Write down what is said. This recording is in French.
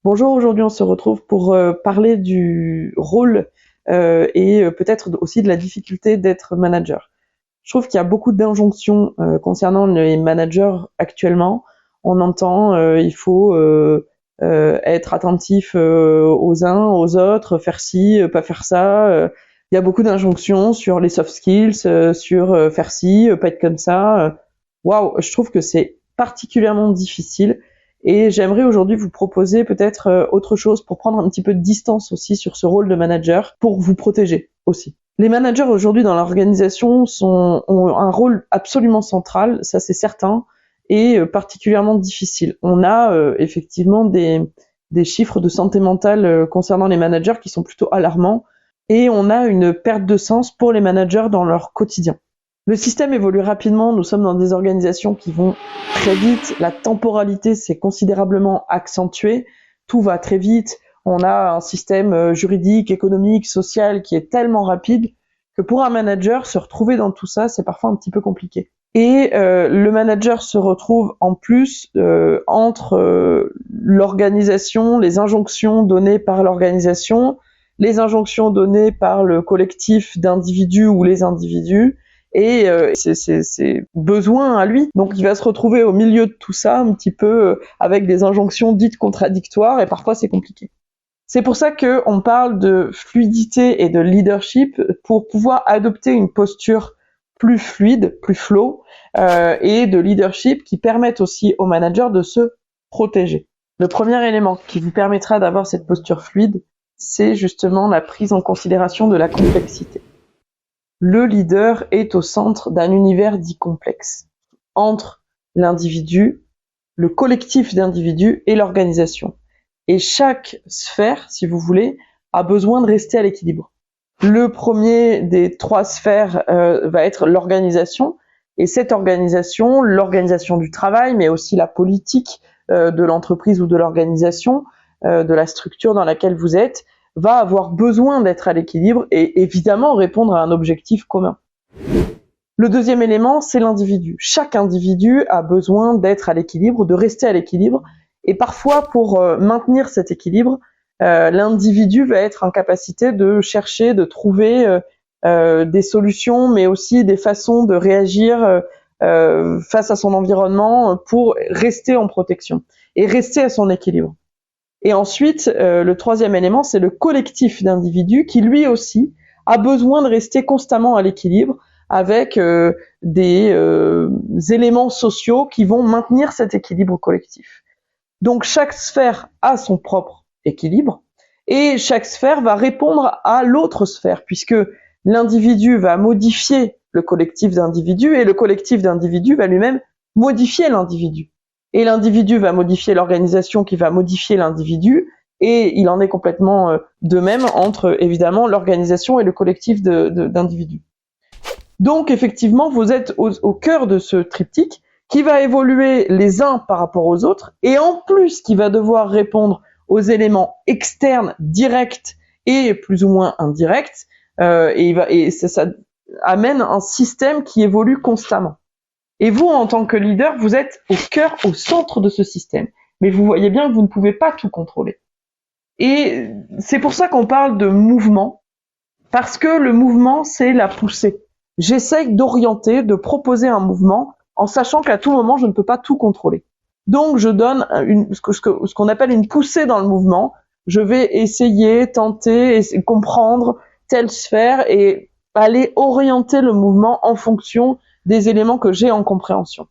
Bonjour, aujourd'hui on se retrouve pour parler du rôle et peut-être aussi de la difficulté d'être manager. Je trouve qu'il y a beaucoup d'injonctions concernant les managers actuellement. On entend il faut être attentif aux uns, aux autres, faire ci, pas faire ça. Il y a beaucoup d'injonctions sur les soft skills, sur faire ci, pas être comme ça. Waouh, je trouve que c'est particulièrement difficile. Et j'aimerais aujourd'hui vous proposer peut-être autre chose pour prendre un petit peu de distance aussi sur ce rôle de manager, pour vous protéger aussi. Les managers aujourd'hui dans l'organisation ont un rôle absolument central, ça c'est certain, et particulièrement difficile. On a effectivement des chiffres de santé mentale concernant les managers qui sont plutôt alarmants, et on a une perte de sens pour les managers dans leur quotidien. Le système évolue rapidement, nous sommes dans des organisations qui vont très vite, la temporalité s'est considérablement accentuée, tout va très vite, on a un système juridique, économique, social qui est tellement rapide que pour un manager, se retrouver dans tout ça, c'est parfois un petit peu compliqué. Et le manager se retrouve en plus entre l'organisation, les injonctions données par l'organisation, les injonctions données par le collectif d'individus ou les individus, et c'est besoin à lui. Donc il va se retrouver au milieu de tout ça, un petit peu avec des injonctions dites contradictoires, et parfois c'est compliqué. C'est pour ça qu'on parle de fluidité et de leadership pour pouvoir adopter une posture plus fluide, plus flow, et de leadership qui permettent aussi aux managers de se protéger. Le premier élément qui vous permettra d'avoir cette posture fluide, c'est justement la prise en considération de la complexité. Le leader est au centre d'un univers dit complexe, entre l'individu, le collectif d'individus et l'organisation. Et chaque sphère, si vous voulez, a besoin de rester à l'équilibre. Le premier des trois sphères va être l'organisation, et cette organisation, l'organisation du travail, mais aussi la politique de l'entreprise ou de l'organisation, de la structure dans laquelle vous êtes, va avoir besoin d'être à l'équilibre et évidemment répondre à un objectif commun. Le deuxième élément, c'est l'individu. Chaque individu a besoin d'être à l'équilibre, de rester à l'équilibre, et parfois pour maintenir cet équilibre, l'individu va être en capacité de chercher, de trouver des solutions, mais aussi des façons de réagir face à son environnement pour rester en protection et rester à son équilibre. Et ensuite, le troisième élément, c'est le collectif d'individus qui, lui aussi, a besoin de rester constamment à l'équilibre avec des éléments sociaux qui vont maintenir cet équilibre collectif. Donc, chaque sphère a son propre équilibre et chaque sphère va répondre à l'autre sphère, puisque l'individu va modifier le collectif d'individus et le collectif d'individus va lui-même modifier l'individu. Et l'individu va modifier l'organisation qui va modifier l'individu, et il en est complètement de même entre, évidemment, l'organisation et le collectif d'individus. Donc, effectivement, vous êtes au cœur de ce triptyque qui va évoluer les uns par rapport aux autres, et en plus qui va devoir répondre aux éléments externes, directs et plus ou moins indirects, et ça amène un système qui évolue constamment. Et vous, en tant que leader, vous êtes au cœur, au centre de ce système. Mais vous voyez bien que vous ne pouvez pas tout contrôler. Et c'est pour ça qu'on parle de mouvement, parce que le mouvement, c'est la poussée. J'essaye d'orienter, de proposer un mouvement, en sachant qu'à tout moment, je ne peux pas tout contrôler. Donc, je donne ce qu'on appelle une poussée dans le mouvement. Je vais essayer, tenter, comprendre telle sphère et aller orienter le mouvement en fonction des éléments que j'ai en compréhension.